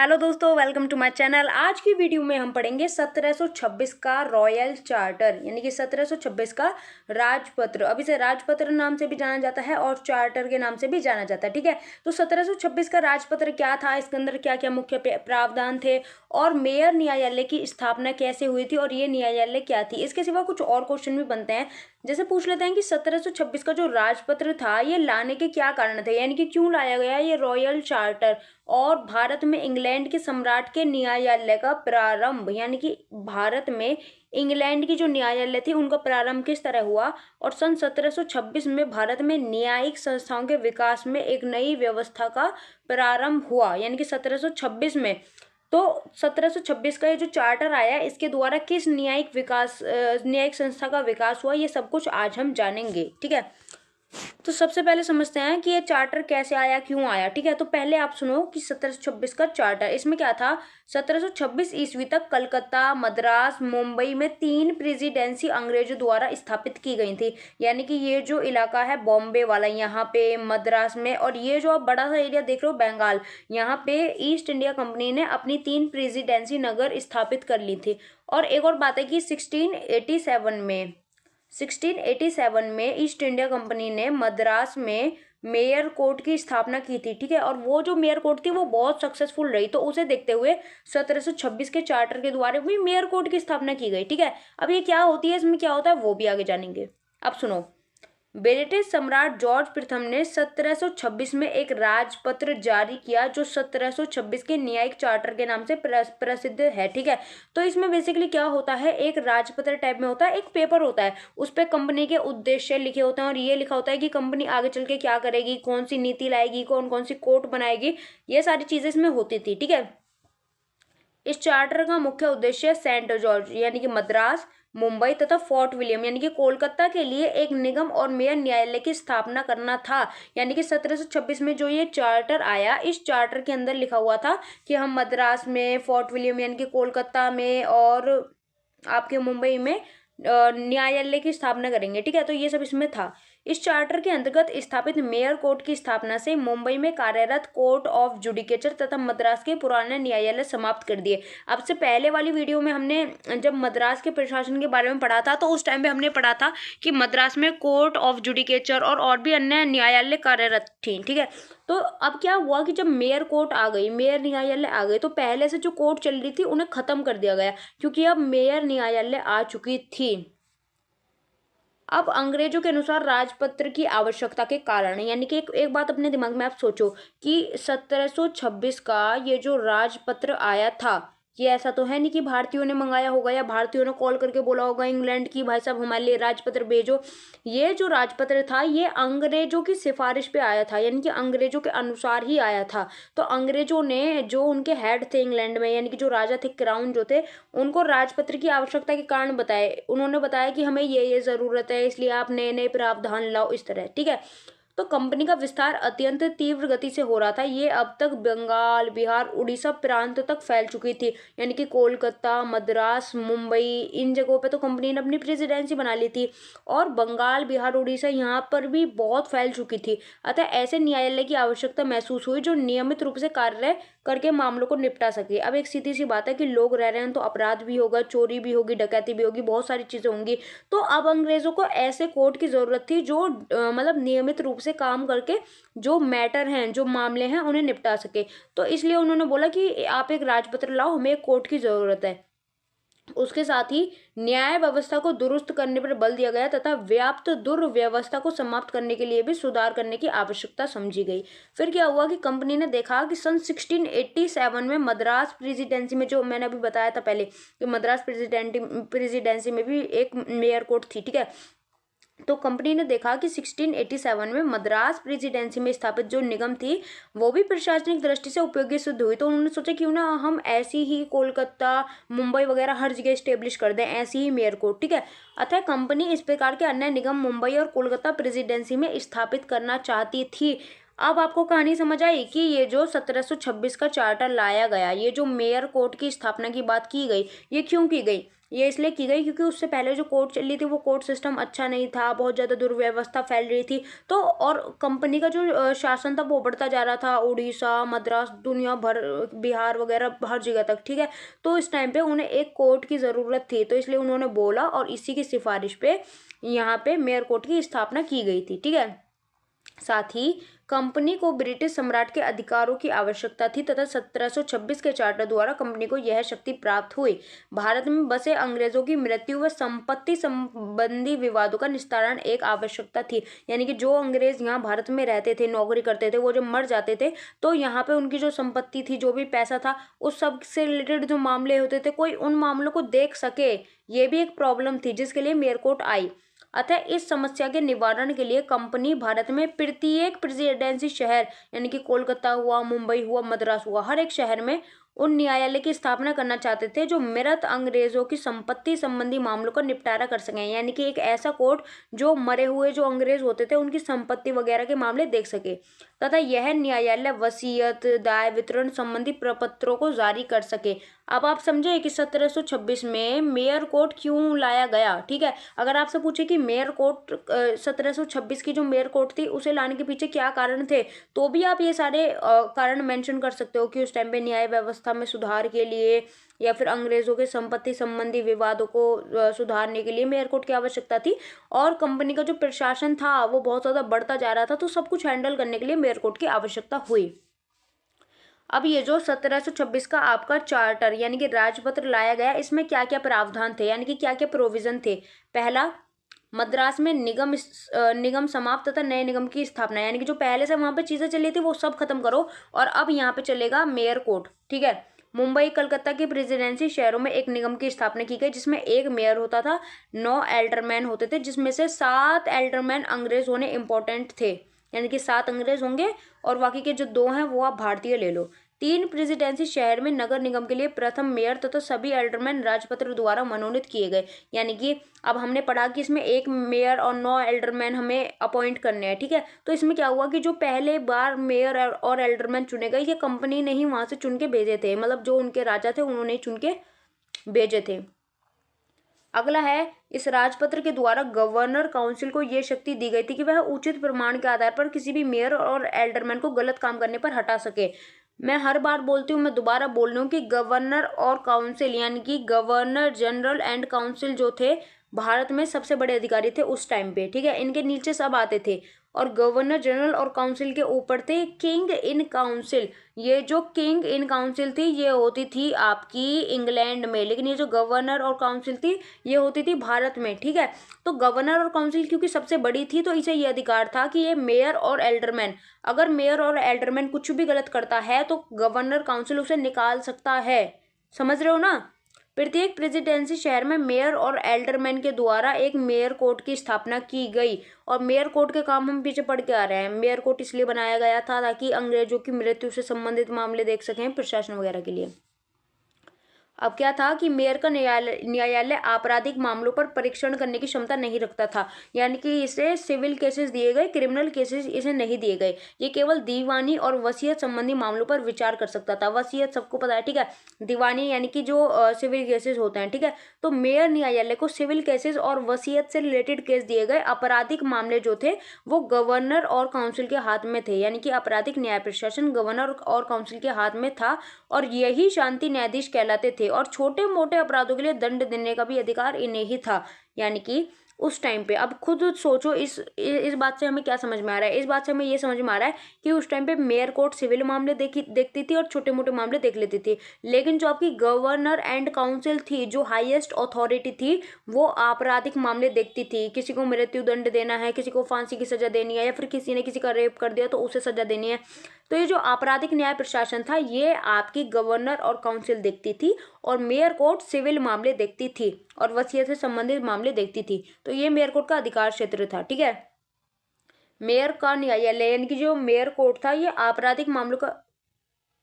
Hello दोस्तों, welcome to my channel. आज की वीडियो में हम पढ़ेंगे 1726 का रॉयल चार्टर, यानी कि 1726 का राजपत्र। अब इसे राजपत्र नाम से भी जाना जाता है और चार्टर के नाम से भी जाना जाता है। ठीक है, तो 1726 का राजपत्र क्या था, इसके अंदर क्या क्या मुख्य प्रावधान थे और मेयर न्यायालय की स्थापना कैसे हुई थी और ये न्यायालय क्या थी। इसके सिवा कुछ और क्वेश्चन भी बनते हैं। जैसे पूछ लेते हैं कि 1726 का जो राजपत्र था ये लाने के क्या कारण थे, यानी कि क्यों लाया गया ये रॉयल चार्टर, और भारत में इंग्लैंड के सम्राट के न्यायालय का प्रारंभ, यानी कि भारत में इंग्लैंड की जो न्यायालय थी उनका प्रारंभ किस तरह हुआ, और सन 1726 में भारत में न्यायिक संस्थाओं के विकास में एक नई व्यवस्था का प्रारंभ हुआ, यानी कि 1726 में। तो 1726 का ये जो चार्टर आया इसके द्वारा किस न्यायिक संस्था का विकास हुआ, ये सब कुछ आज हम जानेंगे। ठीक है, तो सबसे पहले समझते हैं कि ये चार्टर कैसे आया, क्यों आया। ठीक है, तो पहले आप सुनो कि 1726 का चार्टर, इसमें क्या था। 1726 ईस्वी तक कलकत्ता, मद्रास, मुंबई में 3 प्रेसिडेंसी अंग्रेजों द्वारा स्थापित की गई थी। यानी कि ये जो इलाका है बॉम्बे वाला, यहाँ पे मद्रास में, और ये जो आप बड़ा सा एरिया देख रहे हो बंगाल, यहाँ पे ईस्ट इंडिया कंपनी ने अपनी 3 प्रेसिडेंसी नगर स्थापित कर ली थी। और एक और बात है कि 1687 में ईस्ट इंडिया कंपनी ने मद्रास में मेयर कोर्ट की स्थापना की थी। ठीक है, और वो जो मेयर कोर्ट थी वो बहुत सक्सेसफुल रही, तो उसे देखते हुए 1726 के चार्टर के द्वारा भी मेयर कोर्ट की स्थापना की गई। ठीक है, अब ये क्या होती है, इसमें क्या होता है वो भी आगे जानेंगे। अब सुनो, ब्रिटिश सम्राट जॉर्ज प्रथम ने 1726 में एक राजपत्र जारी किया जो 1726 के न्यायिक चार्टर के नाम से प्रसिद्ध है। ठीक है, तो इसमें बेसिकली क्या होता है, एक राजपत्र टाइप में होता है, एक पेपर होता है, उस पर कंपनी के उद्देश्य लिखे होते हैं और ये लिखा होता है कि कंपनी आगे चल के क्या करेगी, कौन सी नीति लाएगी, कौन कौन सी कोर्ट बनाएगी, ये सारी चीजें इसमें होती थी। ठीक है, इस चार्टर का मुख्य उद्देश्य सेंट जॉर्ज यानी कि मद्रास, मुंबई तथा फोर्ट विलियम यानी कि कोलकाता के लिए एक निगम और मेयर न्यायालय की स्थापना करना था। यानी कि 1726 में जो ये चार्टर आया, इस चार्टर के अंदर लिखा हुआ था कि हम मद्रास में, फोर्ट विलियम यानी कि कोलकाता में और आपके मुंबई में न्यायालय की स्थापना करेंगे। ठीक है, तो ये सब इसमें था। इस चार्टर के अंतर्गत स्थापित मेयर कोर्ट की स्थापना से मुंबई में कार्यरत कोर्ट ऑफ जुडिकेचर तथा मद्रास के पुराने न्यायालय समाप्त कर दिए। अब से पहले वाली वीडियो में हमने जब मद्रास के प्रशासन के बारे में पढ़ा था तो उस टाइम पे हमने पढ़ा था कि मद्रास में कोर्ट ऑफ जुडिकेचर और भी अन्य न्यायालय कार्यरत थी। ठीक है, तो अब क्या हुआ कि जब मेयर कोर्ट आ गई, मेयर न्यायालय आ गए, तो पहले से जो कोर्ट चल रही थी उन्हें खत्म कर दिया गया क्योंकि अब मेयर न्यायालय आ चुकी थी। अब अंग्रेजों के अनुसार राजपत्र की आवश्यकता के कारण, यानी कि एक बात अपने दिमाग में आप सोचो कि 1726 का ये जो राजपत्र आया था, ये ऐसा तो है नहीं कि भारतीयों ने मंगाया होगा या भारतीयों ने कॉल करके बोला होगा इंग्लैंड की भाई साहब हमारे लिए राजपत्र भेजो। ये जो राजपत्र था ये अंग्रेजों की सिफारिश पे आया था, यानी कि अंग्रेजों के अनुसार ही आया था। तो अंग्रेजों ने जो उनके हेड थे इंग्लैंड में, यानी कि जो राजा थे, क्राउन जो थे, उनको राजपत्र की आवश्यकता के कारण बताए। उन्होंने बताया कि हमें ये जरूरत है, इसलिए आप नए नए प्रावधान लाओ, इस तरह। ठीक है, तो कंपनी का विस्तार अत्यंत तीव्र गति से हो रहा था। ये अब तक बंगाल, बिहार, उड़ीसा प्रांत तक फैल चुकी थी, यानी कि कोलकाता, मद्रास, मुंबई, इन जगहों पे तो कंपनी ने अपनी प्रेसिडेंसी बना ली थी, और बंगाल, बिहार, उड़ीसा यहाँ पर भी बहुत फैल चुकी थी। अतः ऐसे न्यायालय की आवश्यकता महसूस हुई जो नियमित रूप से कार्य करके मामलों को निपटा सके। अब एक सीधी सी बात है कि लोग रह रहे हैं तो अपराध भी होगा, चोरी भी होगी, डकैती भी होगी, बहुत सारी चीजें होंगी। तो अब अंग्रेजों को ऐसे कोर्ट की जरूरत थी जो मतलब नियमित रूप से काम करके जो मैटर हैं, जो मामले हैं, उन्हें निपटा सके। तो इसलिए उन्होंने बोला कि आप एक राजपत्र लाओ, हमें एक कोर्ट की जरूरत है। उसके साथ ही न्याय व्यवस्था को दुरुस्त करने पर बल दिया गया तथा व्याप्त दुर्व्यवस्था को समाप्त करने के लिए भी सुधार करने की आवश्यकता समझी गई। फिर क्या हुआ कि कंपनी ने देखा कि सन 1687 में मद्रास प्रेसिडेंसी में, जो मैंने अभी बताया था पहले कि मद्रास प्रेसिडेंसी में भी एक मेयर कोर्ट थी। ठीक है, तो कंपनी ने देखा कि 1687 में मद्रास प्रेसिडेंसी में स्थापित जो निगम थी वो भी प्रशासनिक दृष्टि से उपयोगी सिद्ध हुई। तो उन्होंने सोचा क्यों ना हम ऐसी ही कोलकाता, मुंबई वगैरह हर जगह स्टेब्लिश कर दें ऐसी ही मेयर कोर्ट। ठीक है, अतः कंपनी इस प्रकार के अन्य निगम मुंबई और कोलकाता प्रेसिडेंसी में स्थापित करना चाहती थी। अब आपको कहानी समझ आई कि ये जो 1726 का चार्टर लाया गया, ये जो मेयर कोर्ट की स्थापना की बात की गई, ये क्यों की गई। ये इसलिए की गई क्योंकि उससे पहले जो कोर्ट चली थी वो कोर्ट सिस्टम अच्छा नहीं था, बहुत ज़्यादा दुर्व्यवस्था फैल रही थी। तो और कंपनी का जो शासन था वो बढ़ता जा रहा था, उड़ीसा, मद्रास, दुनिया भर, बिहार वगैरह हर जगह तक, ठीक है। तो इस टाइम पे उन्हें एक कोर्ट की ज़रूरत थी, तो इसलिए उन्होंने बोला और इसी की सिफारिश पे यहाँ पे मेयर कोर्ट की स्थापना की गई थी, ठीक है। साथ ही कंपनी को ब्रिटिश सम्राट के अधिकारों की आवश्यकता थी तथा 1726 के चार्टर द्वारा कंपनी को यह शक्ति प्राप्त हुई। भारत में बसे अंग्रेजों की मृत्यु व संपत्ति संबंधी विवादों का निस्तारण एक आवश्यकता थी। यानी कि जो अंग्रेज यहाँ भारत में रहते थे, नौकरी करते थे, वो जब मर जाते थे तो यहाँ पे उनकी जो संपत्ति थी, जो भी पैसा था, उस सब से रिलेटेड जो मामले होते थे, कोई उन मामलों को देख सके, ये भी एक प्रॉब्लम थी जिसके लिए मेयर कोर्ट आई। अतः इस समस्या के निवारण के लिए कंपनी भारत में प्रत्येक प्रेसिडेंसी शहर, यानी कि कोलकाता हुआ, मुंबई हुआ, मद्रास हुआ, हर एक शहर में उन न्यायालय की स्थापना करना चाहते थे जो मृत अंग्रेजों की संपत्ति संबंधी मामलों का निपटारा कर सकें। यानी कि एक ऐसा कोर्ट जो मरे हुए जो अंग्रेज होते थे उनकी संपत्ति वगैरह के मामले देख सके, तथा यह न्यायालय वसीयत, दाय वितरण संबंधी प्रपत्रों को जारी कर सके। अब आप समझे कि 1726 में मेयर कोर्ट क्यों लाया गया, ठीक है। अगर आपसे पूछे कि मेयर कोर्ट 1726 की जो मेयर कोर्ट थी उसे लाने के पीछे क्या कारण थे, तो भी आप ये सारे कारण मेंशन कर सकते हो कि उस टाइम पे न्याय व्यवस्था में सुधार के लिए या फिर अंग्रेजों के संपत्ति संबंधी विवादों को सुधारने के लिए मेयर कोर्ट की आवश्यकता थी। और कंपनी का जो प्रशासन था वो बहुत ज़्यादा बढ़ता जा रहा था, तो सब कुछ हैंडल करने के लिए मेयर कोर्ट की आवश्यकता हुई। अब ये जो 1726 का आपका चार्टर यानी कि राजपत्र लाया गया, इसमें क्या क्या प्रावधान थे, यानी कि क्या क्या प्रोविजन थे। पहला, मद्रास में निगम समाप्त तथा नए निगम की स्थापना, यानी कि जो पहले से वहां पे चीजें चली थी वो सब खत्म करो और अब यहाँ पे चलेगा मेयर कोर्ट, ठीक है। मुंबई, कलकत्ता की प्रेसिडेंसी शहरों में एक निगम की स्थापना की गई जिसमें एक मेयर होता था, 9 एल्डरमैन होते थे, जिसमें से 7 एल्डरमैन अंग्रेज होने इंपॉर्टेंट थे, यानी कि 7 अंग्रेज होंगे और बाकी के जो 2 हैं वो आप भारतीय ले लो। 3 प्रेसिडेंसी शहर में नगर निगम के लिए प्रथम मेयर तथा सभी एल्डरमैन राजपत्र द्वारा मनोनीत किए गए। यानी कि अब हमने पढ़ा कि इसमें एक मेयर और 9 एल्डरमैन हमें अपॉइंट करने हैं, ठीक है। तो इसमें क्या हुआ कि जो पहले बार मेयर और एल्डरमैन चुने गए, ये कंपनी ने ही वहां से चुन के भेजे थे, मतलब जो उनके राजा थे उन्होंने चुन के भेजे थे। अगला है, इस राजपत्र के द्वारा गवर्नर काउंसिल को यह शक्ति दी गई थी कि वह उचित प्रमाण के आधार पर किसी भी मेयर और एल्डरमैन को गलत काम करने पर हटा सके। मैं हर बार बोलती हूँ, मैं दोबारा बोल रही हूँ कि गवर्नर और काउंसिल यानी कि गवर्नर जनरल एंड काउंसिल जो थे भारत में सबसे बड़े अधिकारी थे उस टाइम पे, ठीक है। इनके नीचे सब आते थे और गवर्नर जनरल और काउंसिल के ऊपर थे किंग इन काउंसिल। ये जो किंग इन काउंसिल थी ये होती थी आपकी इंग्लैंड में, लेकिन ये जो गवर्नर और काउंसिल थी ये होती थी भारत में, ठीक है। तो गवर्नर और काउंसिल क्योंकि सबसे बड़ी थी तो इसे ये अधिकार था कि ये मेयर और एल्डरमैन, अगर मेयर और एल्डरमैन कुछ भी गलत करता है तो गवर्नर काउंसिल उसे निकाल सकता है। समझ रहे हो ना। प्रत्येक प्रेसिडेंसी शहर में मेयर और एल्डरमैन के द्वारा एक मेयर कोर्ट की स्थापना की गई। और मेयर कोर्ट के काम हम पीछे पढ़ के आ रहे हैं। मेयर कोर्ट इसलिए बनाया गया था ताकि अंग्रेजों की मृत्यु से संबंधित मामले देख सकें प्रशासन वगैरह के लिए। अब क्या था कि मेयर का न्यायालय आपराधिक मामलों पर परीक्षण करने की क्षमता नहीं रखता था, यानी कि इसे सिविल केसेस दिए गए, क्रिमिनल केसेस इसे नहीं दिए गए। ये केवल दीवानी और वसीयत संबंधी मामलों पर विचार कर सकता था। वसीयत सबको पता है, ठीक है। दीवानी यानी कि जो सिविल केसेस होते हैं, ठीक है। तो मेयर न्यायालय को सिविल केसेस और वसीयत से रिलेटेड केस दिए गए। आपराधिक मामले जो थे वो गवर्नर और काउंसिल के हाथ में थे, यानी कि आपराधिक न्याय प्रशासन गवर्नर और काउंसिल के हाथ में था और यही शांति न्यायाधीश कहलाते थे। और छोटे मोटे अपराधों के लिए दंड देने का भी अधिकार इन्हें ही था। यानी कि उस टाइम पे अब खुद सोचो, इस बात से हमें क्या समझ में आ रहा है। इस बात से हमें ये समझ में आ रहा है कि उस टाइम पे मेयर कोर्ट सिविल मामले देखती थी और छोटे मोटे मामले देख लेती थी, लेकिन जो आपकी गवर्नर एंड काउंसिल थी जो हाईएस्ट अथॉरिटी थी वो आपराधिक मामले देखती थी। किसी को मृत्यु दंड देना है, किसी को फांसी की सजा देनी है, या फिर किसी ने किसी का रेप कर दिया तो उसे सजा देनी है। तो ये जो आपराधिक न्याय प्रशासन था ये आपकी गवर्नर और काउंसिल देखती थी और मेयर कोर्ट सिविल मामले देखती थी और वसीयत से संबंधित मामले देखती थी। तो ये मेयर कोर्ट का अधिकार क्षेत्र था, ठीक है। मेयर का न्यायालय यानी कि जो मेयर कोर्ट था ये आपराधिक मामलों का,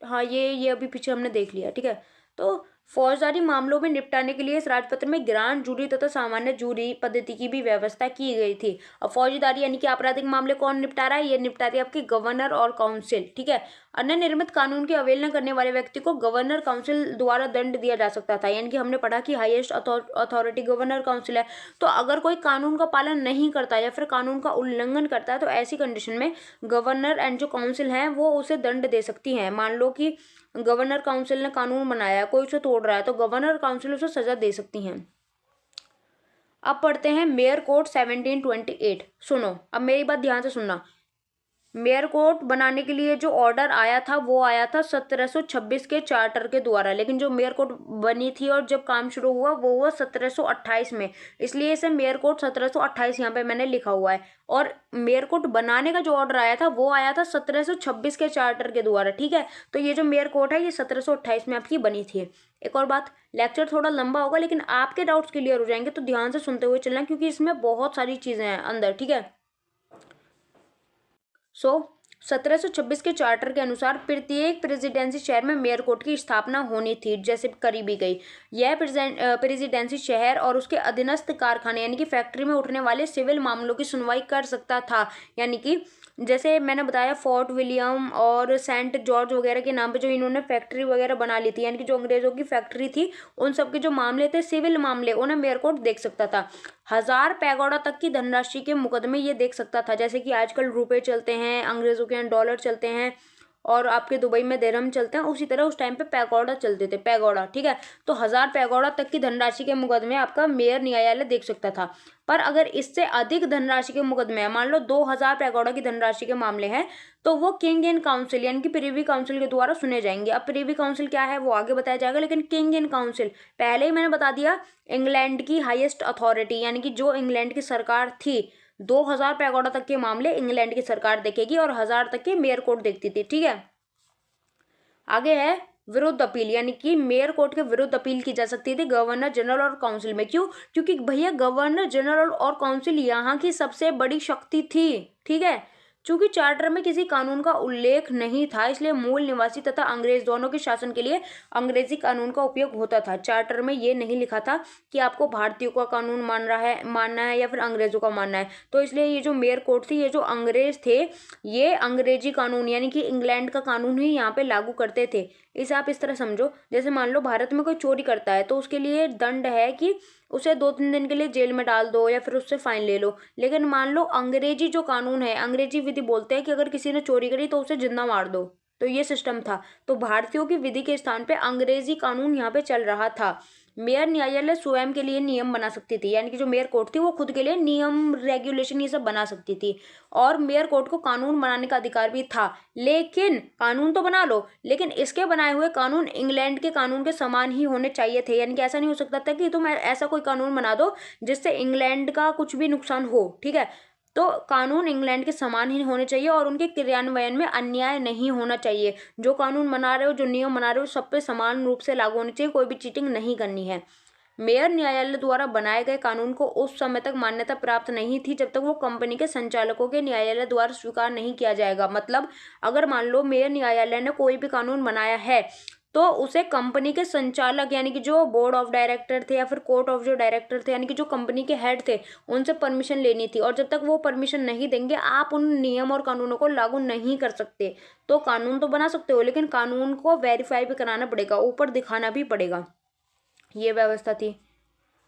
हाँ ये अभी पीछे हमने देख लिया, ठीक है। तो फौजदारी मामलों में निपटाने के लिए इस राजपत्र में ग्रांड जूरी तथा सामान्य जूरी पद्धति की भी व्यवस्था की गई थी। अब फौजदारी यानी कि आपराधिक मामले कौन निपटा रहा है, ये निपटा रही है आपकी गवर्नर और काउंसिल, ठीक है। अन्य निर्मित कानून की अवहेलना करने वाले व्यक्ति को गवर्नर काउंसिल द्वारा दंड दिया जा सकता था, यानी कि हमने पढ़ा कि हाईएस्ट अथॉरिटी गवर्नर काउंसिल है। तो अगर कोई कानून का पालन नहीं करता या फिर कानून का उल्लंघन करता है तो ऐसी कंडीशन में गवर्नर एंड जो काउंसिल है वो उसे दंड दे सकती है। मान लो कि गवर्नर काउंसिल ने कानून बनाया, कोई उसे तोड़ रहा है, तो गवर्नर काउंसिल उसे सजा दे सकती हैं। अब पढ़ते हैं मेयर कोड 1728। सुनो, अब मेरी बात ध्यान से सुनना। मेयर कोड बनाने के लिए जो ऑर्डर आया था वो आया था 1726 के चार्टर के द्वारा, लेकिन जो मेयर कोड बनी थी और जब काम शुरू हुआ वो हुआ 1728 में, इसलिए इसे मेयर कोड 1728 यहाँ पे मैंने लिखा हुआ है। और मेयर कोड बनाने का जो ऑर्डर आया था वो आया था 1726 के चार्टर के द्वारा, ठीक है। तो ये जो मेयर कोड है ये 1728 में आपकी बनी थी। एक और बात, लेक्चर थोड़ा लंबा होगा लेकिन आपके डाउट्स क्लियर हो जाएंगे, तो ध्यान से सुनते हुए चलना क्योंकि इसमें बहुत सारी चीजें हैं अंदर, ठीक है। 1726 के चार्टर के अनुसार प्रत्येक प्रेसिडेंसी शहर में मेयर कोर्ट की स्थापना होनी थी, जैसे करी भी गई। यह प्रेसिडेंसी शहर और उसके अधीनस्थ कारखाने यानी कि फैक्ट्री में उठने वाले सिविल मामलों की सुनवाई कर सकता था। यानी कि जैसे मैंने बताया फोर्ट विलियम और सेंट जॉर्ज वगैरह के नाम पे जो इन्होंने फैक्ट्री वगैरह बना ली थी, यानी कि जो अंग्रेजों की फैक्ट्री थी उन सब के जो मामले थे सिविल मामले, उन्हें मेयर कोर्ट देख सकता था। 1000 पैगोडा तक की धनराशि के मुकदमे ये देख सकता था, जैसे कि आजकल रुपए चलते हैं, अंग्रेजों के यहाँ डॉलर चलते हैं और आपके दुबई में दिरहम चलते हैं, उसी तरह उस टाइम पे पैगोडा चलते थे, पैगोडा, ठीक है। तो 1000 पैगोडा तक की धनराशि के मुकदमे आपका मेयर न्यायालय देख सकता था। पर अगर इससे अधिक धनराशि के मुकदमे हैं, मान लो 2000 पैगोडा की धनराशि के मामले हैं, तो वो किंग इन काउंसिल यानी कि प्रिवी काउंसिल के द्वारा सुने जाएंगे। अब प्रिवी काउंसिल क्या है वो आगे बताया जाएगा, लेकिन किंग इन काउंसिल पहले ही मैंने बता दिया, इंग्लैंड की हाईएस्ट अथॉरिटी यानी कि जो इंग्लैंड की सरकार थी, 2000 पैगोडा तक के मामले इंग्लैंड की सरकार देखेगी और 1000 तक के मेयर कोर्ट देखती थी, ठीक है। आगे है विरुद्ध अपील, यानी कि मेयर कोर्ट के विरुद्ध अपील की जा सकती थी गवर्नर जनरल और काउंसिल में। क्यों? क्योंकि भैया गवर्नर जनरल और काउंसिल यहाँ की सबसे बड़ी शक्ति थी, ठीक है। चूंकि चार्टर में किसी कानून का उल्लेख नहीं था, इसलिए मूल निवासी तथा अंग्रेज दोनों के शासन के लिए अंग्रेजी कानून का उपयोग होता था। चार्टर में ये नहीं लिखा था कि आपको भारतीयों का कानून मानना है या फिर अंग्रेजों का मानना है। तो इसलिए ये जो मेयर कोर्ट थी, ये जो अंग्रेज थे, ये अंग्रेजी कानून यानी कि इंग्लैंड का कानून ही यहाँ पे लागू करते थे। इसे आप इस तरह समझो, जैसे मान लो भारत में कोई चोरी करता है तो उसके लिए दंड है कि उसे 2-3 दिन के लिए जेल में डाल दो या फिर उससे फाइन ले लो। लेकिन मान लो अंग्रेजी जो कानून है, अंग्रेजी विधि बोलते हैं कि अगर किसी ने चोरी करी तो उसे जिंदा मार दो। तो ये सिस्टम था। तो भारतीयों की विधि के स्थान पे अंग्रेजी कानून यहाँ पे चल रहा था। मेयर न्यायालय स्वयं के लिए नियम बना सकती थी, यानी कि जो मेयर कोर्ट थी वो खुद के लिए नियम रेगुलेशन ये सब बना सकती थी, और मेयर कोर्ट को कानून बनाने का अधिकार भी था। लेकिन कानून तो बना लो, लेकिन इसके बनाए हुए कानून इंग्लैंड के कानून के समान ही होने चाहिए थे। यानी कि ऐसा नहीं हो सकता था कि तुम ऐसा कोई कानून बना दो जिससे इंग्लैंड का कुछ भी नुकसान हो, ठीक है। तो कानून इंग्लैंड के समान ही होने चाहिए और उनके क्रियान्वयन में अन्याय नहीं होना चाहिए। जो कानून बना रहे हो, जो नियम बना रहे हो, सब पे समान रूप से लागू होने चाहिए, कोई भी चीटिंग नहीं करनी है। मेयर न्यायालय द्वारा बनाए गए कानून को उस समय तक मान्यता प्राप्त नहीं थी जब तक वो कंपनी के संचालकों के न्यायालय द्वारा स्वीकार नहीं किया जाएगा। मतलब अगर मान लो मेयर न्यायालय ने कोई भी कानून बनाया है तो उसे कंपनी के संचालक यानी कि जो बोर्ड ऑफ डायरेक्टर थे या फिर कोर्ट ऑफ जो डायरेक्टर थे यानी कि जो कंपनी के हेड थे, उनसे परमिशन लेनी थी, और जब तक वो परमिशन नहीं देंगे आप उन नियम और कानूनों को लागू नहीं कर सकते। तो कानून तो बना सकते हो लेकिन कानून को वेरीफाई भी कराना पड़ेगा, ऊपर दिखाना भी पड़ेगा। ये व्यवस्था थी।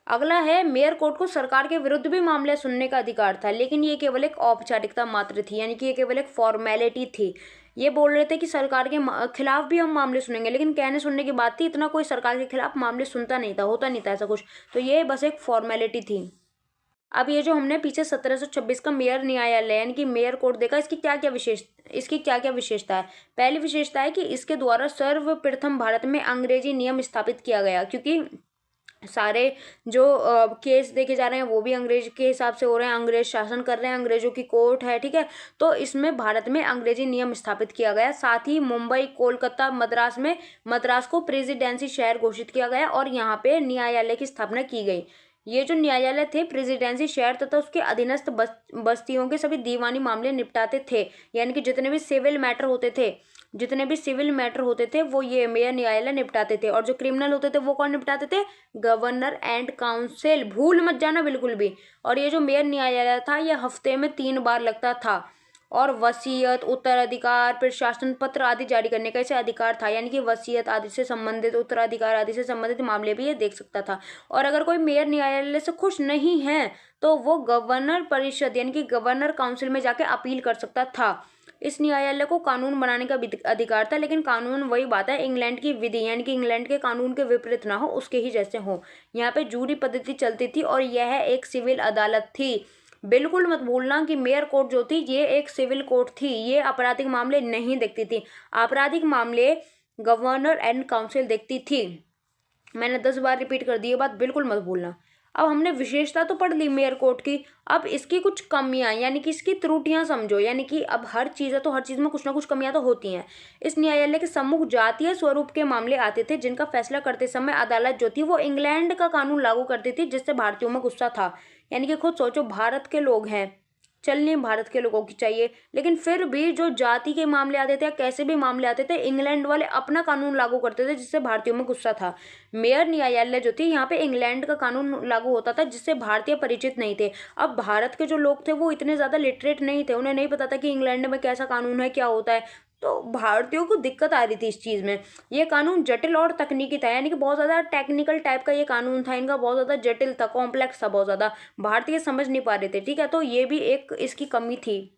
अगला है मेयर कोर्ट को सरकार के विरुद्ध भी मामले सुनने का अधिकार था, लेकिन ये केवल एक औपचारिकता मात्र थी, यानी कि ये केवल एक फॉर्मेलिटी थी। ये बोल रहे थे कि सरकार के खिलाफ भी हम मामले सुनेंगे, लेकिन कहने सुनने की बात थी, इतना कोई सरकार के खिलाफ मामले सुनता नहीं था, होता नहीं था ऐसा कुछ। तो ये बस एक फॉर्मेलिटी थी। अब ये जो हमने पीछे 1726 का मेयर न्यायालय यानी कि मेयर कोर्ट देखा, इसकी क्या क्या विशेषता है। पहली विशेषता है कि इसके द्वारा सर्वप्रथम भारत में अंग्रेजी नियम स्थापित किया गया, क्योंकि सारे जो केस देखे जा रहे हैं वो भी अंग्रेज के हिसाब से हो रहे हैं, अंग्रेज शासन कर रहे हैं, अंग्रेजों की कोर्ट है, ठीक है। तो इसमें भारत में अंग्रेजी नियम स्थापित किया गया। साथ ही मुंबई, कोलकाता, मद्रास को प्रेसिडेंसी शहर घोषित किया गया और यहाँ पे न्यायालय की स्थापना की गई। ये जो न्यायालय थे प्रेसिडेंसी शहर तथा उसके अधीनस्थ बस्तियों के सभी दीवानी मामले निपटाते थे, यानी कि जितने भी सिविल मैटर होते थे जितने भी सिविल मैटर होते थे वो ये मेयर न्यायालय निपटाते थे, और जो क्रिमिनल होते थे वो कौन निपटाते थे? गवर्नर एंड काउंसिल, भूल मत जाना बिल्कुल भी। और ये जो मेयर न्यायालय था ये हफ्ते में 3 बार लगता था, और वसीयत, उत्तराधिकार, प्रशासन पत्र आदि जारी करने का इसे अधिकार था, यानी कि वसीयत आदि से संबंधित, उत्तराधिकार आदि से संबंधित मामले भी ये देख सकता था। और अगर कोई मेयर न्यायालय से खुश नहीं है तो वो गवर्नर परिषद यानी कि गवर्नर काउंसिल में जाके अपील कर सकता था। इस न्यायालय को कानून बनाने का अधिकार था, लेकिन कानून वही बात है, इंग्लैंड की विधि यानी कि इंग्लैंड के कानून के विपरीत ना हो, उसके ही जैसे हो। यहाँ पे जूरी पद्धति चलती थी और यह एक सिविल अदालत थी। बिल्कुल मत भूलना कि मेयर कोर्ट जो थी ये एक सिविल कोर्ट थी, ये आपराधिक मामले नहीं देखती थी, आपराधिक मामले गवर्नर एंड काउंसिल देखती थी। मैंने 10 बार रिपीट कर दी ये बात, बिल्कुल मत भूलना। अब हमने विशेषता तो पढ़ ली मेयर कोर्ट की, अब इसकी कुछ कमियां यानी कि इसकी त्रुटियां समझो, यानी कि अब हर चीज़ है तो हर चीज़ में कुछ ना कुछ कमियां तो होती हैं। इस न्यायालय के सम्मुख जातीय स्वरूप के मामले आते थे, जिनका फैसला करते समय अदालत जो थी वो इंग्लैंड का कानून लागू करती थी, जिससे भारतीयों में गुस्सा था। यानी कि खुद सोचो, भारत के लोग हैं, चलनी भारत के लोगों की चाहिए, लेकिन फिर भी जो जाति के मामले आते थे या कैसे भी मामले आते थे, इंग्लैंड वाले अपना कानून लागू करते थे, जिससे भारतीयों में गुस्सा था। मेयर न्यायालय जो थी यहाँ पे इंग्लैंड का कानून लागू होता था, जिससे भारतीय परिचित नहीं थे। अब भारत के जो लोग थे वो इतने ज़्यादा लिटरेट नहीं थे, उन्हें नहीं पता था कि इंग्लैंड में कैसा कानून है, क्या होता है, तो भारतीयों को दिक्कत आ रही थी इस चीज़ में। ये कानून जटिल और तकनीकी था, यानी कि बहुत ज़्यादा टेक्निकल टाइप का ये कानून था, इनका बहुत ज़्यादा जटिल था, कॉम्प्लेक्स था बहुत ज़्यादा, भारतीय समझ नहीं पा रहे थे। ठीक है, तो ये भी एक इसकी कमी थी।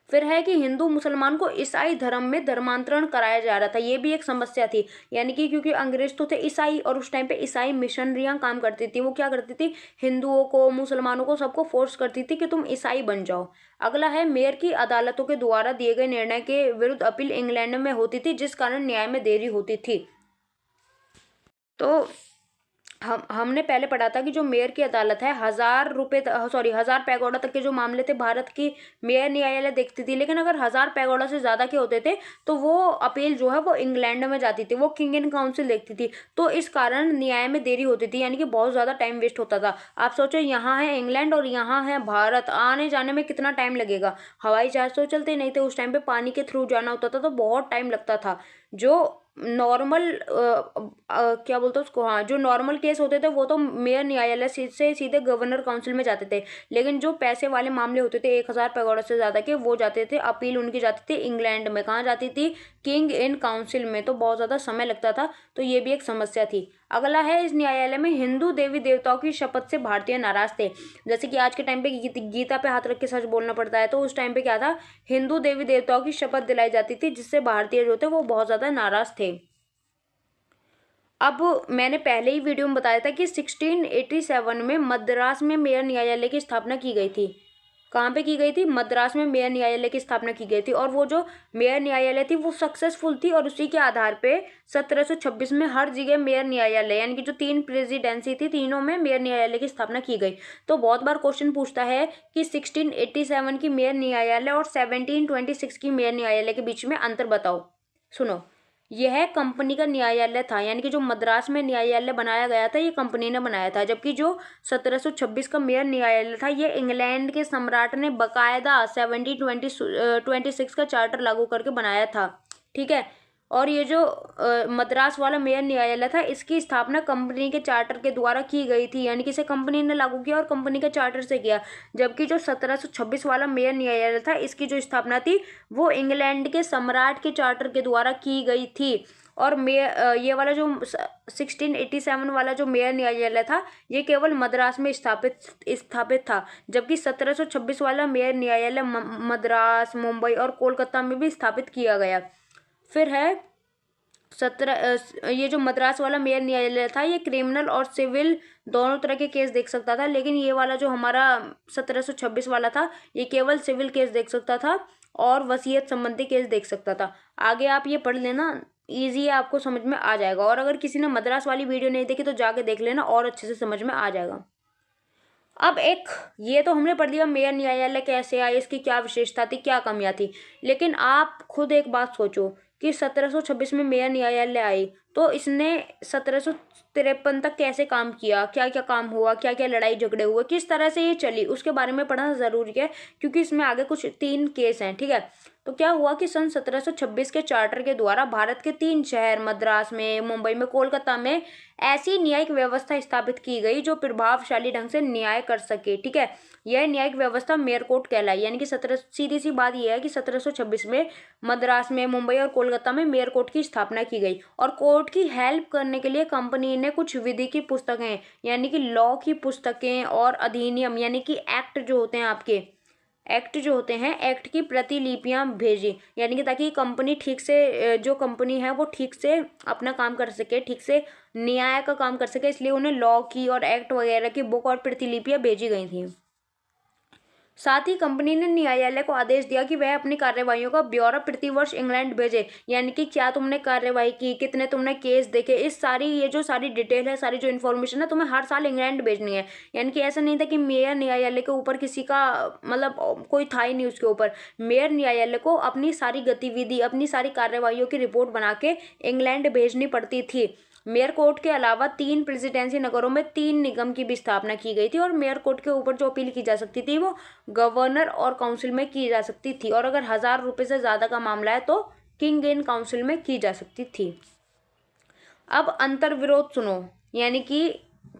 फिर है कि हिंदू मुसलमान को ईसाई धर्म में धर्मांतरण कराया जा रहा था, ये भी एक समस्या थी। यानी कि क्योंकि अंग्रेज तो थे ईसाई, और उस टाइम पे ईसाई मिशनरियां काम करती थी, वो क्या करती थी, हिंदुओं को, मुसलमानों को, सबको फोर्स करती थी कि तुम ईसाई बन जाओ। अगला है, मेयर की अदालतों के द्वारा दिए गए निर्णय के विरुद्ध अपील इंग्लैंड में होती थी, जिस कारण न्याय में देरी होती थी। तो हमने पहले पढ़ा था कि जो मेयर की अदालत है 1000 पैगोडा तक के जो मामले थे भारत की मेयर न्यायालय देखती थी, लेकिन अगर 1000 पैगोडा से ज़्यादा के होते थे तो वो अपील जो है वो इंग्लैंड में जाती थी, वो किंग इन काउंसिल देखती थी। तो इस कारण न्याय में देरी होती थी, यानी कि बहुत ज़्यादा टाइम वेस्ट होता था। आप सोचो, यहाँ है इंग्लैंड और यहाँ है भारत, आने जाने में कितना टाइम लगेगा। हवाई जहाज तो चलते नहीं थे उस टाइम पे, पानी के थ्रू जाना होता था, तो बहुत टाइम लगता था। जो नॉर्मल क्या बोलते हैं उसको, हाँ, जो नॉर्मल केस होते थे वो तो मेयर न्यायालय से सीधे गवर्नर काउंसिल में जाते थे, लेकिन जो पैसे वाले मामले होते थे 1000 पैगोडा से ज़्यादा के, वो जाते थे, अपील उनकी जाती थी इंग्लैंड में। कहाँ जाती थी? किंग इन काउंसिल में, तो बहुत ज़्यादा समय लगता था, तो ये भी एक समस्या थी। अगला है, इस न्यायालय में हिंदू देवी देवताओं की शपथ से भारतीय नाराज थे। जैसे कि आज के टाइम पे गीता पे हाथ रख के सच बोलना पड़ता है, तो उस टाइम पे क्या था, हिंदू देवी देवताओं की शपथ दिलाई जाती थी, जिससे भारतीय जो थे वो बहुत ज़्यादा नाराज थे। अब मैंने पहले ही वीडियो में बताया था कि 1687 में मद्रास में मेयर न्यायालय की स्थापना की गई थी। कहाँ पे की गई थी? मद्रास में मेयर न्यायालय की स्थापना की गई थी, और वो जो मेयर न्यायालय थी वो सक्सेसफुल थी, और उसी के आधार पे 1726 में हर जगह मेयर न्यायालय यानी कि जो 3 प्रेसिडेंसी थी, तीनों में मेयर न्यायालय की स्थापना की गई। तो बहुत बार क्वेश्चन पूछता है कि 1687 की मेयर न्यायालय और 1726 की मेयर न्यायालय के बीच में अंतर बताओ। सुनो, यह कंपनी का न्यायालय था, यानी कि जो मद्रास में न्यायालय बनाया गया था ये कंपनी ने बनाया था, जबकि जो 1726 का मेयर न्यायालय था ये इंग्लैंड के सम्राट ने बकायदा 1726 का चार्टर लागू करके बनाया था। ठीक है, और ये जो मद्रास वाला मेयर न्यायालय था इसकी स्थापना कंपनी के चार्टर के द्वारा की गई थी, यानी कि इसे कंपनी ने लागू किया और कंपनी के चार्टर से किया। जबकि जो 1726 वाला मेयर न्यायालय था इसकी जो स्थापना थी वो इंग्लैंड के सम्राट के चार्टर के द्वारा की गई थी। और ये वाला जो 1687 वाला जो मेयर न्यायालय था ये केवल मद्रास में स्थापित था, जबकि 1726 वाला मेयर न्यायालय मद्रास, मुंबई और कोलकाता में भी स्थापित किया गया। फिर है ये जो मद्रास वाला मेयर न्यायालय था ये क्रिमिनल और सिविल दोनों तरह के केस देख सकता था, लेकिन ये वाला जो हमारा 1726 वाला था ये केवल सिविल केस देख सकता था और वसीयत संबंधी केस देख सकता था। आगे आप ये पढ़ लेना, ईजी है, आपको समझ में आ जाएगा। और अगर किसी ने मद्रास वाली वीडियो नहीं देखी तो जाके देख लेना, और अच्छे से समझ में आ जाएगा। अब एक ये तो हमने पढ़ लिया मेयर न्यायालय कैसे आया, इसकी क्या विशेषता थी, क्या कमियां थी, लेकिन आप खुद एक बात सोचो कि 1726 में मेयर न्यायालय आई तो इसने 1753 तक कैसे काम किया, क्या क्या काम हुआ, क्या क्या लड़ाई झगड़े हुए, किस तरह से ये चली, उसके बारे में पढ़ना जरूरी है, क्योंकि इसमें आगे कुछ 3 केस हैं। ठीक है, तो क्या हुआ कि सन 1726 के चार्टर के द्वारा भारत के 3 शहर मद्रास में, मुंबई में, कोलकाता में ऐसी न्यायिक व्यवस्था स्थापित की गई जो प्रभावशाली ढंग से न्याय कर सके। ठीक है, यह न्यायिक व्यवस्था मेयर कोर्ट कहलाई। यानी कि सीधी सी बात यह है कि 1726 में मद्रास में, मुंबई और कोलकाता में मेयर कोर्ट की स्थापना की गई, और कोर्ट की हेल्प करने के लिए कंपनी ने कुछ विधि की पुस्तकें, यानी कि लॉ की पुस्तकें और अधिनियम, यानी कि एक्ट जो होते हैं आपके, एक्ट जो होते हैं, एक्ट की प्रतिलिपियां भेजी, यानी कि ताकि कंपनी ठीक से, जो कंपनी है वो ठीक से अपना काम कर सके, ठीक से न्याय का काम कर सके, इसलिए उन्हें लॉ की और एक्ट वगैरह की बुक और प्रतिलिपियां भेजी गई थी। साथ ही कंपनी ने न्यायालय को आदेश दिया कि वह अपनी कार्यवाहियों का ब्यौरा प्रतिवर्ष इंग्लैंड भेजे, यानी कि क्या तुमने कार्यवाही की, कितने तुमने केस देखे, इस सारी, ये जो सारी डिटेल है, सारी जो इन्फॉर्मेशन है, तुम्हें हर साल इंग्लैंड भेजनी है। यानी कि ऐसा नहीं था कि मेयर न्यायालय के ऊपर किसी का मतलब कोई था ही नहीं उसके ऊपर, मेयर न्यायालय को अपनी सारी गतिविधि, अपनी सारी कार्यवाहियों की रिपोर्ट बना के इंग्लैंड भेजनी पड़ती थी। मेयर कोर्ट के अलावा 3 प्रेसिडेंसी नगरों में 3 निगम की भी स्थापना की गई थी, और मेयर कोर्ट के ऊपर जो अपील की जा सकती थी वो गवर्नर और काउंसिल में की जा सकती थी, और अगर 1000 रुपये से ज्यादा का मामला है तो किंग इन काउंसिल में की जा सकती थी। अब अंतर्विरोध सुनो, यानी कि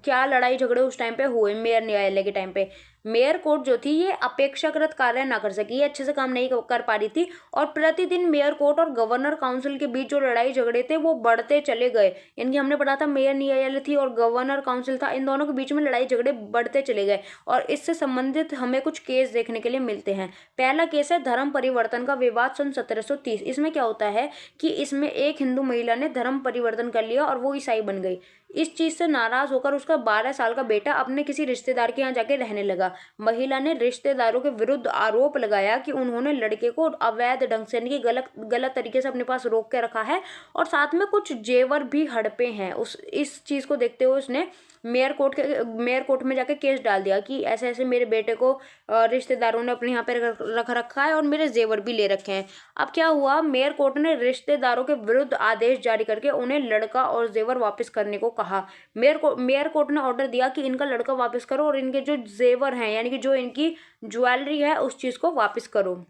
क्या लड़ाई झगड़े उस टाइम पे हुए मेयर न्यायालय के टाइम पे। मेयर कोर्ट जो थी ये अपेक्षाकृत कार्य ना कर सकी, ये अच्छे से काम नहीं कर पा रही थी, और प्रतिदिन मेयर कोर्ट और गवर्नर काउंसिल के बीच जो लड़ाई झगड़े थे वो बढ़ते चले गए। यानी कि हमने पढ़ा था मेयर न्यायालय थी और गवर्नर काउंसिल था, इन दोनों के बीच में लड़ाई झगड़े बढ़ते चले गए, और इससे संबंधित हमें कुछ केस देखने के लिए मिलते हैं। पहला केस है धर्म परिवर्तन का विवाद सन 1730। इसमें क्या होता है कि इसमें एक हिंदू महिला ने धर्म परिवर्तन कर लिया और वो ईसाई बन गई। इस चीज से नाराज होकर उसका 12 साल का बेटा अपने किसी रिश्तेदार के यहाँ जाके रहने लगा। महिला ने रिश्तेदारों के विरुद्ध आरोप लगाया कि उन्होंने लड़के को अवैध ढंग से, यानी कि गलत तरीके से अपने पास रोक के रखा है, और साथ में कुछ जेवर भी हड़पे हैं। इस चीज को देखते हुए उसने मेयर कोर्ट में जाके केस डाल दिया कि ऐसे ऐसे मेरे बेटे को रिश्तेदारों ने अपने यहाँ पे रख रखा है और मेरे जेवर भी ले रखे हैं। अब क्या हुआ, मेयर कोर्ट ने रिश्तेदारों के विरुद्ध आदेश जारी करके उन्हें लड़का और जेवर वापस करने को कहा। मेयर कोर्ट ने ऑर्डर दिया कि इनका लड़का वापस करो और इनके जो जेवर हैं, यानी कि जो इनकी ज्वेलरी है, उस चीज को वापस करो।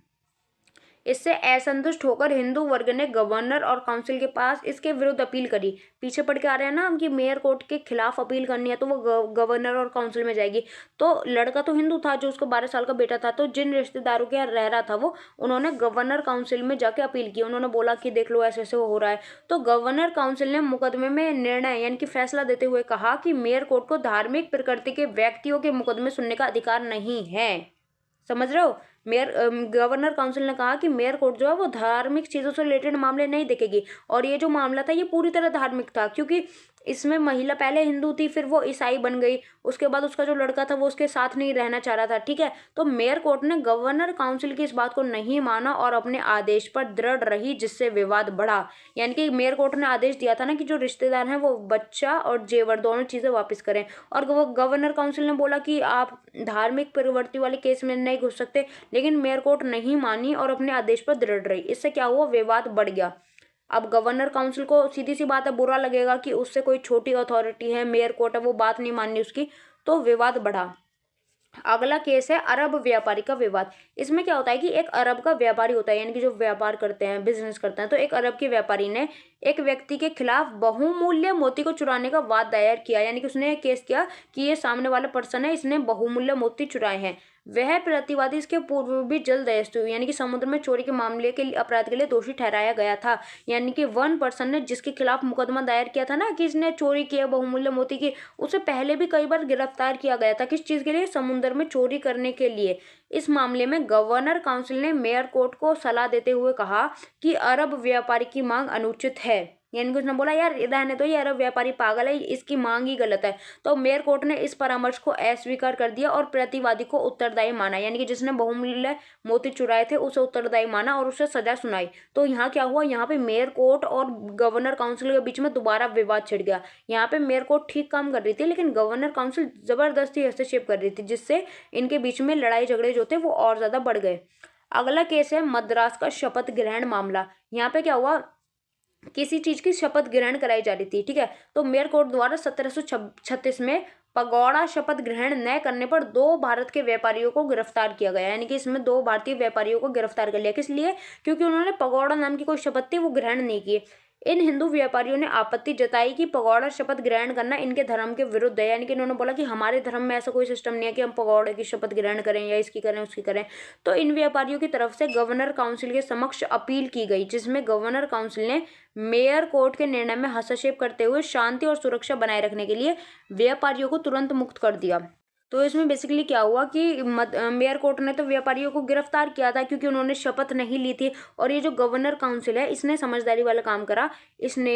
इससे असंतुष्ट होकर हिंदू वर्ग ने गवर्नर और काउंसिल के पास इसके विरुद्ध अपील करी। पीछे पढ़ के आ रहे हैं ना हम कि मेयर कोर्ट के खिलाफ अपील करनी है तो वो गवर्नर और काउंसिल में जाएगी। तो लड़का तो हिंदू था, जो उसका 12 साल का बेटा था, तो जिन रिश्तेदारों के यहाँ रह रहा था वो, उन्होंने गवर्नर काउंसिल में जाके अपील की। उन्होंने बोला कि देख लो ऐसे ऐसे हो रहा है। तो गवर्नर काउंसिल ने मुकदमे में निर्णय, यानी कि फैसला देते हुए कहा कि मेयर कोर्ट को धार्मिक प्रकृति के व्यक्तियों के मुकदमे सुनने का अधिकार नहीं है। समझ रहे हो, गवर्नर काउंसिल ने कहा कि मेयर कोर्ट जो है वो धार्मिक चीजों से रिलेटेड मामले नहीं देखेगी, और ये जो मामला था ये पूरी तरह धार्मिक था, क्योंकि इसमें महिला पहले हिंदू थी, फिर वो ईसाई बन गई, उसके बाद उसका जो लड़का था वो उसके साथ नहीं रहना चाह रहा था। ठीक है, तो मेयर कोर्ट ने गवर्नर काउंसिल की इस बात को नहीं माना और अपने आदेश पर दृढ़ रही, जिससे विवाद बढ़ा। यानी कि मेयर कोर्ट ने आदेश दिया था ना कि जो रिश्तेदार हैं वो बच्चा और जेवर दोनों चीजें वापस करें, और गवर्नर काउंसिल ने बोला कि आप धार्मिक प्रवृत्ति वाले केस में नहीं घुस सकते, लेकिन मेयर कोर्ट नहीं मानी और अपने आदेश पर दृढ़ रही। इससे क्या हुआ, विवाद बढ़ गया। अब गवर्नर काउंसिल को सीधी सी बात है बुरा लगेगा कि उससे कोई छोटी अथॉरिटी है, मेयर कोर्ट है, वो बात नहीं माननी उसकी, तो विवाद बढ़ा। अगला केस है अरब व्यापारी का विवाद। इसमें क्या होता है कि एक अरब का व्यापारी होता है, यानी कि जो व्यापार करते हैं, बिजनेस करते हैं, तो एक अरब के व्यापारी ने एक व्यक्ति के खिलाफ बहुमूल्य मोती को चुराने का वाद दायर किया। यानी कि उसने केस किया कि ये सामने वाला पर्सन है, इसने बहुमूल्य मोती चुराए हैं। वह प्रतिवादी इसके पूर्व भी जल्द अरेस्ट हुई, यानी कि समुद्र में चोरी के मामले के अपराध के लिए दोषी ठहराया गया था। यानी कि वन पर्सन ने जिसके खिलाफ मुकदमा दायर किया था ना कि इसने चोरी किया बहुमूल्य मोती की, उसे पहले भी कई बार गिरफ्तार किया गया था। किस चीज के लिए, समुद्र में चोरी करने के लिए। इस मामले में गवर्नर काउंसिल ने मेयर कोर्ट को सलाह देते हुए कहा कि अरब व्यापारी की मांग अनुचित है। यानी कि उसने बोला यार रहने तो, ये अरब व्यापारी पागल है, इसकी मांग ही गलत है। तो मेयर कोर्ट ने इस परामर्श को अस्वीकार कर दिया और प्रतिवादी को उत्तरदायी माना, यानी कि जिसने बहुमूल्य मोती चुराए थे उसे उत्तरदायी माना और उसे सजा सुनाई। तो यहाँ क्या हुआ, यहाँ पे मेयर कोर्ट और गवर्नर काउंसिल के बीच में दोबारा विवाद छिड़ गया। यहाँ पे मेयर कोर्ट ठीक काम कर रही थी, लेकिन गवर्नर काउंसिल जबरदस्ती हस्तक्षेप कर रही थी, जिससे इनके बीच में लड़ाई झगड़े जो थे वो और ज्यादा बढ़ गए। अगला केस है मद्रास का शपथ ग्रहण मामला। यहाँ पे क्या हुआ, किसी चीज की शपथ ग्रहण कराई जा रही थी, ठीक है। तो मेयर कोर्ट द्वारा 1736 में पगौड़ा शपथ ग्रहण न करने पर 2 भारत के व्यापारियों को गिरफ्तार किया गया, यानी कि इसमें 2 भारतीय व्यापारियों को गिरफ्तार कर लिया। किस लिए? क्योंकि उन्होंने पगौड़ा नाम की कोई शपथ थी वो ग्रहण नहीं की। इन हिंदू व्यापारियों ने आपत्ति जताई कि पगौड़ा शपथ ग्रहण करना इनके धर्म के विरुद्ध है, यानी कि इन्होंने बोला कि हमारे धर्म में ऐसा कोई सिस्टम नहीं है कि हम पगौड़े की शपथ ग्रहण करें या इसकी करें उसकी करें। तो इन व्यापारियों की तरफ से गवर्नर काउंसिल के समक्ष अपील की गई, जिसमें गवर्नर काउंसिल ने मेयर कोर्ट के निर्णय में हस्तक्षेप करते हुए शांति और सुरक्षा बनाए रखने के लिए व्यापारियों को तुरंत मुक्त कर दिया। तो इसमें बेसिकली क्या हुआ कि मेयर कोर्ट ने तो व्यापारियों को गिरफ्तार किया था क्योंकि उन्होंने शपथ नहीं ली थी, और ये जो गवर्नर काउंसिल है इसने समझदारी वाला काम करा, इसने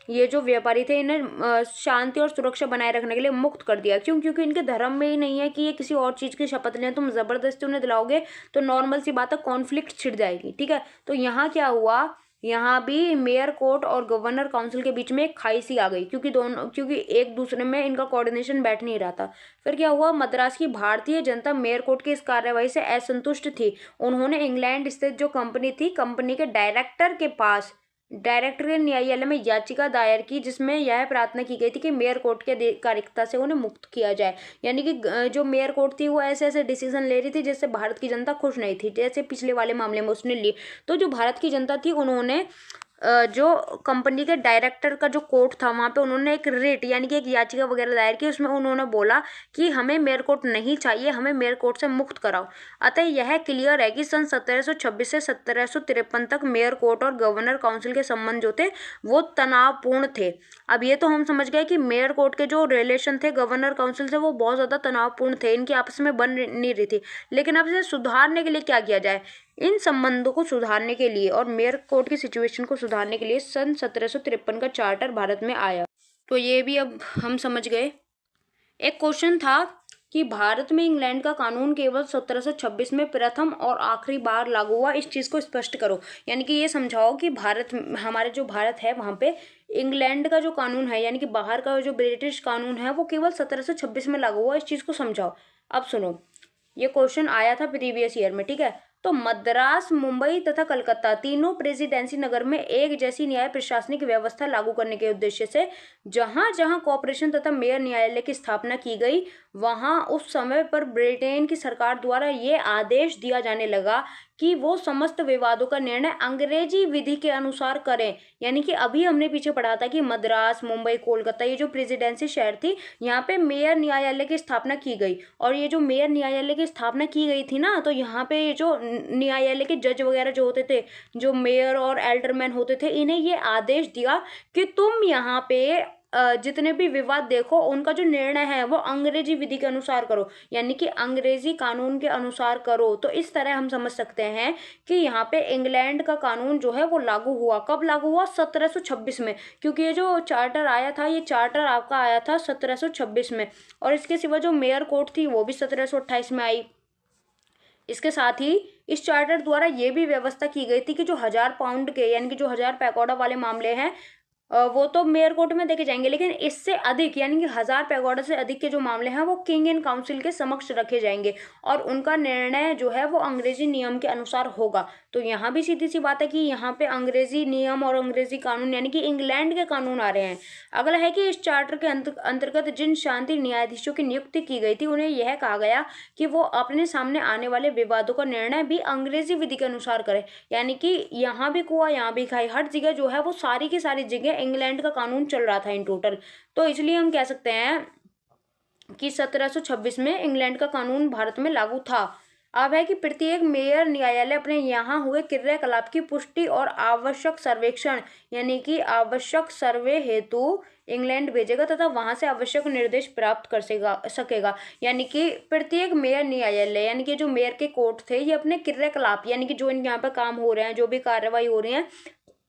ये जो व्यापारी थे इन्हें शांति और सुरक्षा बनाए रखने के लिए मुक्त कर दिया। क्यों? क्योंकि इनके धर्म में ही नहीं है कि ये किसी और चीज़ की शपथ लें। तुम जबरदस्ती उन्हें दिलाओगे तो नॉर्मल सी बात है, कॉन्फ्लिक्ट छिड़ जाएगी, ठीक है। तो यहाँ क्या हुआ, यहाँ भी मेयर कोर्ट और गवर्नर काउंसिल के बीच में एक खाई सी आ गई, क्योंकि एक दूसरे में इनका कोऑर्डिनेशन बैठ नहीं रहा था। फिर क्या हुआ, मद्रास की भारतीय जनता मेयर कोर्ट की इस कार्यवाही से असंतुष्ट थी। उन्होंने इंग्लैंड स्थित जो कंपनी थी, कंपनी के डायरेक्टर के न्यायालय में याचिका दायर की, जिसमें यह प्रार्थना की गई थी कि मेयर कोर्ट के अधिकारिकता से उन्हें मुक्त किया जाए। यानी कि जो मेयर कोर्ट थी वो ऐसे ऐसे डिसीजन ले रही थी जिससे भारत की जनता खुश नहीं थी, जैसे पिछले वाले मामले में उसने ली। तो जो भारत की जनता थी उन्होंने जो कंपनी के डायरेक्टर का जो कोर्ट था वहाँ पे उन्होंने एक रिट यानी कि एक याचिका वगैरह दायर की। उसमें उन्होंने बोला कि हमें मेयर कोर्ट नहीं चाहिए, हमें मेयर कोर्ट से मुक्त कराओ। अतः यह क्लियर है कि सन 1726 से 1753 तक मेयर कोर्ट और गवर्नर काउंसिल के संबंध जो थे वो तनावपूर्ण थे। अब ये तो हम समझ गए कि मेयर कोर्ट के जो रिलेशन थे गवर्नर काउंसिल से वो बहुत ज़्यादा तनावपूर्ण थे, इनकी आपस में बन नहीं रही थी। लेकिन अब इसे सुधारने के लिए क्या किया जाए, इन संबंधों को सुधारने के लिए और मेयर कोर्ट की सिचुएशन को सुधारने के लिए सन 1753 का चार्टर भारत में आया। तो ये भी अब हम समझ गए। एक क्वेश्चन था कि भारत में इंग्लैंड का कानून केवल 1726 में प्रथम और आखिरी बार लागू हुआ, इस चीज़ को स्पष्ट करो। यानी कि ये समझाओ कि हमारे जो भारत है वहाँ पे इंग्लैंड का जो कानून है यानी कि बाहर का जो ब्रिटिश कानून है वो केवल 1726 में लागू हुआ, इस चीज़ को समझाओ। अब सुनो, ये क्वेश्चन आया था प्रीवियस ईयर में, ठीक है। तो मद्रास, मुंबई तथा कलकत्ता तीनों प्रेसिडेंसी नगर में एक जैसी न्याय प्रशासनिक व्यवस्था लागू करने के उद्देश्य से जहां जहां कॉर्पोरेशन तथा मेयर न्यायालय की स्थापना की गई, वहां उस समय पर ब्रिटेन की सरकार द्वारा ये आदेश दिया जाने लगा कि वो समस्त विवादों का निर्णय अंग्रेजी विधि के अनुसार करें। यानी कि अभी हमने पीछे पढ़ा था कि मद्रास, मुंबई, कोलकाता ये जो प्रेसिडेंसी शहर थी यहाँ पे मेयर न्यायालय की स्थापना की गई। और ये जो मेयर न्यायालय की स्थापना की गई थी ना, तो यहाँ पे ये जो न्यायालय के जज वगैरह जो होते थे, जो मेयर और एल्डरमैन होते थे, इन्हें ये आदेश दिया कि तुम यहाँ पे जितने भी विवाद देखो उनका जो निर्णय है वो अंग्रेजी विधि के अनुसार करो, यानी कि अंग्रेजी कानून के अनुसार करो। तो इस तरह हम समझ सकते हैं कि यहाँ पे इंग्लैंड का कानून जो है वो लागू हुआ। कब लागू हुआ? 1726 में, क्योंकि ये जो चार्टर आया था ये चार्टर आपका आया था 1726 में। और इसके सिवा जो मेयर कोर्ट थी वो भी 1728 में आई। इसके साथ ही इस चार्टर द्वारा ये भी व्यवस्था की गई थी कि जो 1000 पाउंड के यानी कि जो 1000 पैगोडा वाले मामले हैं वो तो मेयर कोर्ट में देखे जाएंगे, लेकिन इससे अधिक यानी कि 1000 पैगोडा से अधिक के जो मामले हैं वो किंग इन काउंसिल के समक्ष रखे जाएंगे और उनका निर्णय जो है वो अंग्रेजी नियम के अनुसार होगा। तो यहाँ भी सीधी सी बात है कि यहाँ पे अंग्रेजी नियम और अंग्रेजी कानून यानी कि इंग्लैंड के कानून आ रहे हैं। अगला है कि इस चार्टर के अंतर्गत जिन शांति न्यायाधीशों की नियुक्ति की गई थी उन्हें यह कहा गया कि वो अपने सामने आने वाले विवादों का निर्णय भी अंग्रेजी विधि के अनुसार करें। यानी कि यहाँ भी कुआ यहाँ भी खाई, हर जगह जो है वो सारी की सारी जगह इंग्लैंड का कानून चल रहा था इन टोटल। तो इसलिए हम कह सकते हैं कि 1726 में इंग्लैंड का कानून भारत में लागू था। अब है कि प्रत्येक मेयर न्यायालय अपने यहाँ हुए क्रियाकलाप की पुष्टि और आवश्यक सर्वेक्षण यानी कि आवश्यक सर्वे हेतु इंग्लैंड भेजेगा तथा वहां से आवश्यक निर्देश प्राप्त कर सकेगा। यानी कि प्रत्येक मेयर न्यायालय यानी कि जो मेयर के कोर्ट थे ये अपने क्रियाकलाप यानी कि जो इन यहाँ पे काम हो रहे हैं, जो भी कार्रवाई हो रही है,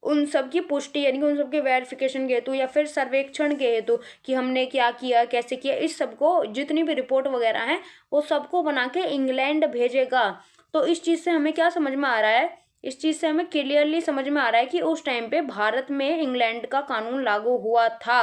उन सब की पुष्टि यानी कि उन सब के वेरिफिकेशन के हेतु या फिर सर्वेक्षण के हेतु कि हमने क्या किया, कैसे किया, इस सब को जितनी भी रिपोर्ट वगैरह है वो सबको बना के इंग्लैंड भेजेगा। तो इस चीज़ से हमें क्या समझ में आ रहा है, इस चीज़ से हमें क्लियरली समझ में आ रहा है कि उस टाइम पे भारत में इंग्लैंड का कानून लागू हुआ था।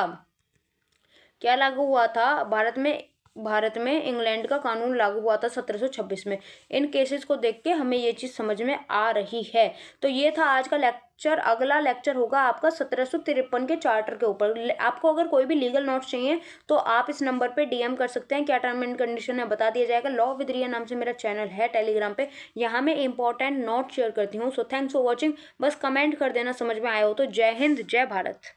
क्या लागू हुआ था भारत में? भारत में इंग्लैंड का कानून लागू हुआ था 1726 में। इन केसेस को देख के हमें ये चीज़ समझ में आ रही है। तो ये था आज का लेक्चर। अगला लेक्चर होगा आपका 1753 के चार्टर के ऊपर। आपको अगर कोई भी लीगल नोट्स चाहिए तो आप इस नंबर पे डीएम कर सकते हैं, क्या टर्म एंड कंडीशन है बता दिया जाएगा। लॉ विद रिया नाम से मेरा चैनल है टेलीग्राम पे, यहाँ मैं इंपॉर्टेंट नोट शेयर करती हूँ। So thanks for watching. बस कमेंट कर देना समझ में आया हो तो। जय हिंद, जय भारत।